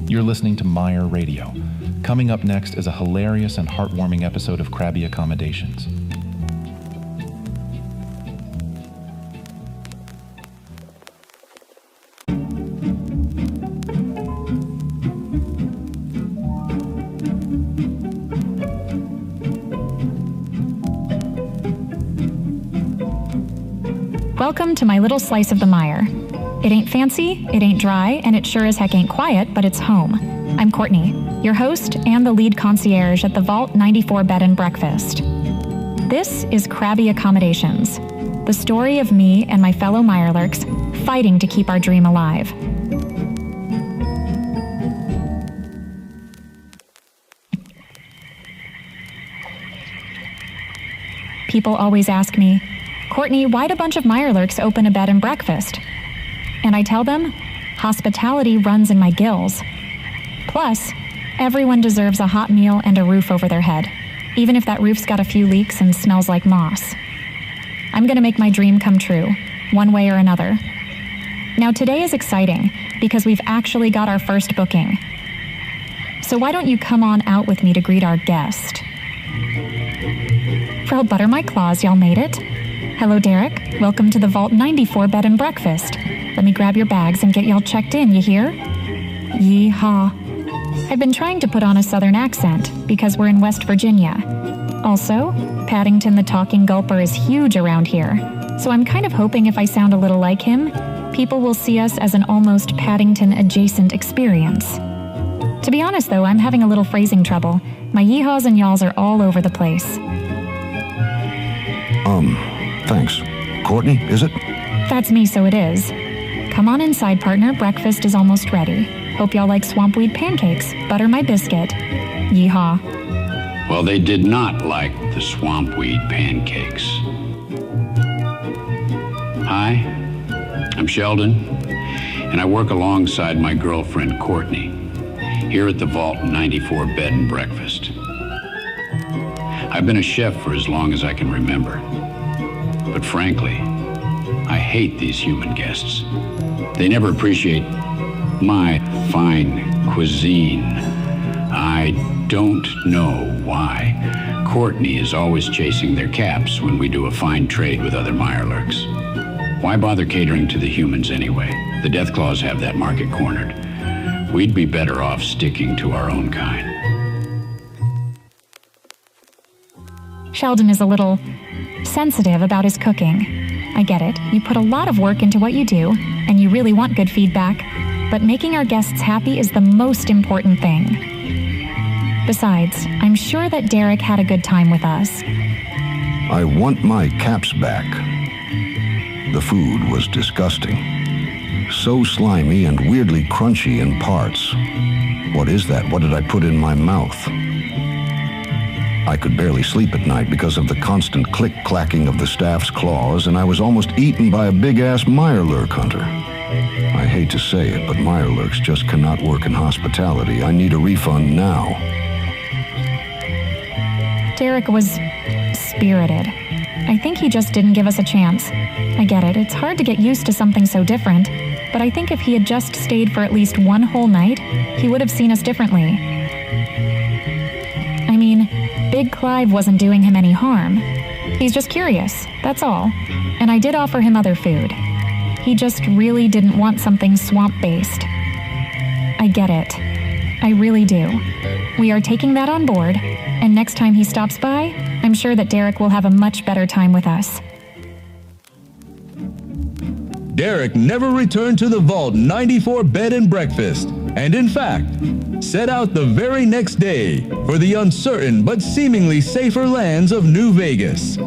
You're listening to Meyer Radio. Coming up next is a hilarious and heartwarming episode of Crabby Accommodations. Welcome to my little slice of the mire. It ain't fancy, it ain't dry, and it sure as heck ain't quiet, but it's home. I'm Courtney, your host and the lead concierge at the Vault 94 Bed and Breakfast. This is Crabby Accommodations, the story of me and my fellow Mirelurks fighting to keep our dream alive. People always ask me, Courtney, why'd a bunch of Mirelurks open a bed and breakfast? And I tell them, hospitality runs in my gills. Plus, everyone deserves a hot meal and a roof over their head, even if that roof's got a few leaks and smells like moss. I'm gonna make my dream come true, one way or another. Now today is exciting because we've actually got our first booking. So why don't you come on out with me to greet our guest? I'll butter my claws, y'all made it. Hello, Derek. Welcome to the Vault 94 Bed and Breakfast. Let me grab your bags and get y'all checked in, you hear? Yeehaw. I've been trying to put on a southern accent because we're in West Virginia. Also, Paddington the Talking Gulper is huge around here, so I'm kind of hoping if I sound a little like him, people will see us as an almost Paddington-adjacent experience. To be honest, though, I'm having a little phrasing trouble. My yeehaws and y'alls are all over the place. Thanks. Courtney, is it? That's me, so it is. Come on inside, partner. Breakfast is almost ready. Hope y'all like swampweed pancakes. Butter my biscuit. Yeehaw. Well, they did not like the swampweed pancakes. Hi, I'm Sheldon, and I work alongside my girlfriend, Courtney, here at the Vault 94 Bed and Breakfast. I've been a chef for as long as I can remember. But frankly, I hate these human guests. They never appreciate my fine cuisine. I don't know why. Courtney is always chasing their caps when we do a fine trade with other Mirelurks. Why bother catering to the humans anyway? The Deathclaws have that market cornered. We'd be better off sticking to our own kind. Sheldon is a little sensitive about his cooking. I get it. You put a lot of work into what you do, and you really want good feedback, but making our guests happy is the most important thing. Besides, I'm sure that Derek had a good time with us. I want my caps back. The food was disgusting. So slimy and weirdly crunchy in parts. What is that? What did I put in my mouth? I could barely sleep at night because of the constant click-clacking of the staff's claws, and I was almost eaten by a big-ass Mirelurk Hunter. I hate to say it, but Mirelurks just cannot work in hospitality. I need a refund now. Derek was spirited. I think he just didn't give us a chance. I get it. It's hard to get used to something so different, but I think if he had just stayed for at least one whole night, he would have seen us differently. I mean, Big Clive wasn't doing him any harm. He's just curious, that's all. And I did offer him other food. He just really didn't want something swamp-based. I get it. I really do. We are taking that on board, and next time he stops by, I'm sure that Derek will have a much better time with us. Derek never returned to the Vault 94 Bed and Breakfast, and in fact, set out the very next day for the uncertain but seemingly safer lands of New Vegas.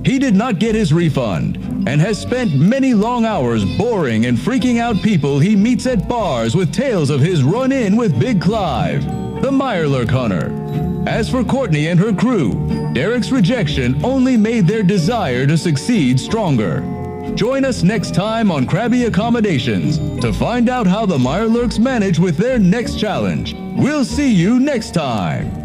He did not get his refund and has spent many long hours boring and freaking out people he meets at bars with tales of his run-in with Big Clive, the Mirelurk Hunter. As for Courtney and her crew, Derek's rejection only made their desire to succeed stronger. Join us next time on Crabby Accommodations to find out how the Mirelurks manage with their next challenge. We'll see you next time.